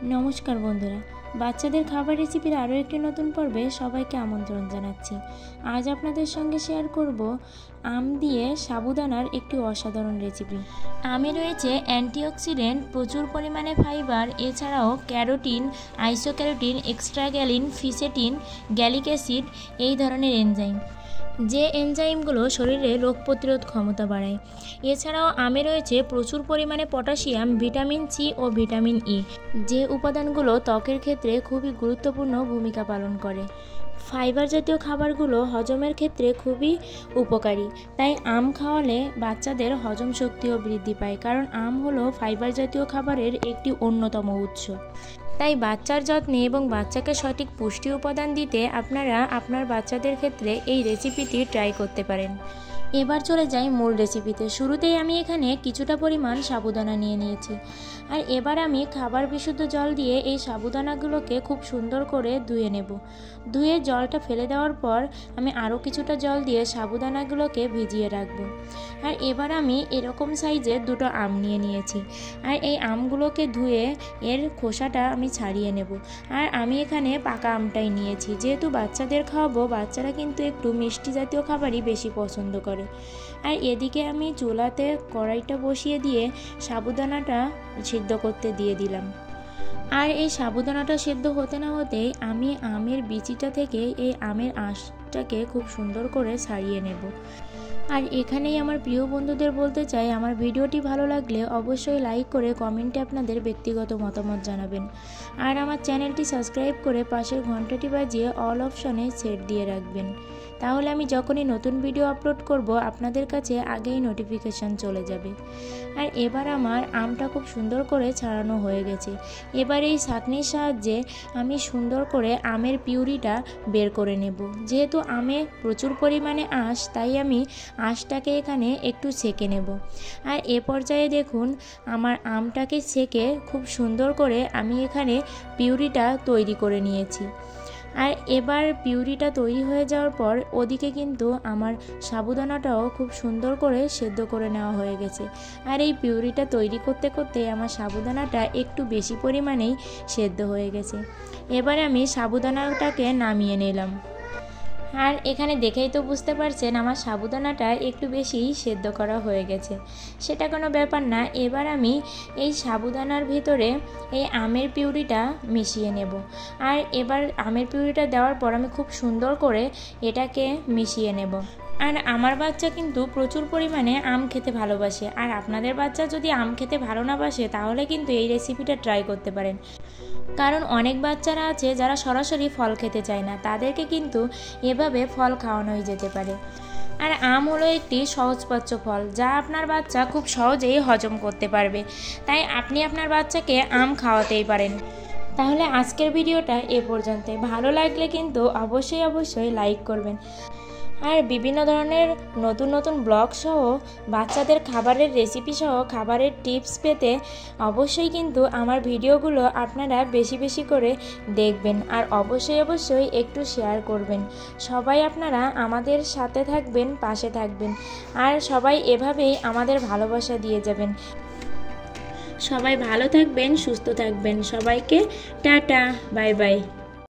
নমস্কার বন্ধুরা, বাচ্চাদের খাবার রেসিপির আরও একটি নতুন পর্বে সবাইকে আমন্ত্রণ জানাচ্ছি। আজ আপনাদের সঙ্গে শেয়ার করব আম দিয়ে সাবুদানার একটি অসাধারণ রেসিপি। আমে রয়েছে অ্যান্টিঅক্সিডেন্ট, প্রচুর পরিমাণে ফাইবার, এছাড়াও ক্যারোটিন, আইসোক্যারোটিন, এক্সট্রাগ্যালিন, ফিসেটিন, গ্যালিক অ্যাসিড এই ধরনের এনজাইম, যে এনজাইমগুলো শরীরে রোগ প্রতিরোধ ক্ষমতা বাড়ায়। এছাড়াও আমে রয়েছে প্রচুর পরিমাণে পটাশিয়াম, ভিটামিন সি ও ভিটামিন ই, যে উপাদানগুলো ত্বকের ক্ষেত্রে খুবই গুরুত্বপূর্ণ ভূমিকা পালন করে। ফাইবার জাতীয় খাবারগুলো হজমের ক্ষেত্রে খুবই উপকারী, তাই আম খাওয়ালে বাচ্চাদের হজম শক্তিও বৃদ্ধি পায়, কারণ আম হলো ফাইবার জাতীয় খাবারের একটি অন্যতম উৎস। তাই বাচ্চার যত্নে এবং বাচ্চাকে সঠিক পুষ্টি উপাদান দিতে আপনারা আপনার বাচ্চাদের ক্ষেত্রে এই রেসিপিটি ট্রাই করতে পারেন। এবার চলে যাই মূল রেসিপিতে। শুরুতেই আমি এখানে কিছুটা পরিমাণ সাবুদানা নিয়ে নিয়েছি, আর এবার আমি খাবার বিশুদ্ধ জল দিয়ে এই সাবুদানাগুলোকে খুব সুন্দর করে ধুয়ে নেব। ধুয়ে জলটা ফেলে দেওয়ার পর আমি আরও কিছুটা জল দিয়ে সাবুদানাগুলোকে ভিজিয়ে রাখব। আর এবার আমি এরকম সাইজের দুটো আম নিয়ে নিয়েছি, আর এই আমগুলোকে ধুয়ে এর খোসাটা আমি ছাড়িয়ে নেব। আর আমি এখানে পাকা আমটাই নিয়েছি, যেহেতু বাচ্চাদের খাওয়াবো, বাচ্চারা কিন্তু একটু মিষ্টি জাতীয় খাবারই বেশি পছন্দ করে। আর এদিকে আমি চুলাতে কড়াইটা বসিয়ে দিয়ে সাবুদানাটা সিদ্ধ করতে দিয়ে দিলাম। আর এই সাবুদানাটা সেদ্ধ হতে না হতেই আমি আমের বিচিটা থেকে এই আমের আঁশটাকে খুব সুন্দর করে ছাড়িয়ে নেব। আর এখানেই আমার প্রিয় বন্ধুদের বলতে চাই, আমার ভিডিওটি ভালো লাগলে অবশ্যই লাইক করে কমেন্টে আপনাদের ব্যক্তিগত মতামত জানাবেন। আর আমার চ্যানেলটি সাবস্ক্রাইব করে পাশের ঘন্টাটি বাজিয়ে অল অপশনে সেট দিয়ে রাখবেন, তাহলে আমি যখনই নতুন ভিডিও আপলোড করব আপনাদের কাছে আগেই নোটিফিকেশান চলে যাবে। আর এবার আমার আমটা খুব সুন্দর করে ছাড়ানো হয়ে গেছে। এবার এই ছাঁকনির সাহায্যে আমি সুন্দর করে আমের পিউরিটা বের করে নেব। যেহেতু আমে প্রচুর পরিমাণে আঁশ, তাই আমি আঁশটাকে এখানে একটু ছেঁকে নেব। আর এ পর্যায়ে দেখুন আমার আমটাকে ছেঁকে খুব সুন্দর করে আমি এখানে পিউরিটা তৈরি করে নিয়েছি। আর এবার পিউরিটা তৈরি হয়ে যাওয়ার পর ওদিকে কিন্তু আমার সাবুদানাটাও খুব সুন্দর করে সেদ্ধ করে নেওয়া হয়ে গেছে। আর এই পিউরিটা তৈরি করতে করতে আমার সাবুদানাটা একটু বেশি পরিমাণেই সেদ্ধ হয়ে গেছে। এবার আমি সাবুদানাটাকে নামিয়ে নিলাম। আর এখানে দেখেই তো বুঝতে পারছেন আমার সাবুদানাটা একটু বেশি সেদ্ধ করা হয়ে গেছে। সেটা কোনো ব্যাপার না। এবার আমি এই সাবুদানার ভিতরে এই আমের পিউরিটা মিশিয়ে নেব। আর এবার আমের পিউরিটা দেওয়ার পর আমি খুব সুন্দর করে এটাকে মিশিয়ে নেব। আর আমার বাচ্চা কিন্তু প্রচুর পরিমাণে আম খেতে ভালোবাসে, আর আপনাদের বাচ্চা যদি আম খেতে ভালো না বাসে তাহলে কিন্তু এই রেসিপিটা ট্রাই করতে পারেন। কারণ অনেক বাচ্চারা আছে যারা সরাসরি ফল খেতে চায় না, তাদেরকে কিন্তু এভাবে ফল খাওয়ানোই যেতে পারে। আর আম হলো একটি সহজপাচ্য ফল, যা আপনার বাচ্চা খুব সহজেই হজম করতে পারবে, তাই আপনি আপনার বাচ্চাকে আম খাওয়াতেই পারেন। তাহলে আজকের ভিডিওটা এ পর্যন্ত। ভালো লাগলে কিন্তু অবশ্যই লাইক করবেন। আর বিভিন্ন ধরনের নতুন নতুন ব্লগ সহ বাচ্চাদের খাবারের রেসিপি সহ খাবারের টিপস পেতে অবশ্যই কিন্তু আমার ভিডিওগুলো আপনারা বেশি বেশি করে দেখবেন। আর অবশ্যই একটু শেয়ার করবেন। সবাই আপনারা আমাদের সাথে থাকবেন, পাশে থাকবেন, আর সবাই এভাবেই আমাদের ভালোবাসা দিয়ে যাবেন। সবাই ভালো থাকবেন, সুস্থ থাকবেন। সবাইকে টাটা, বাই বাই।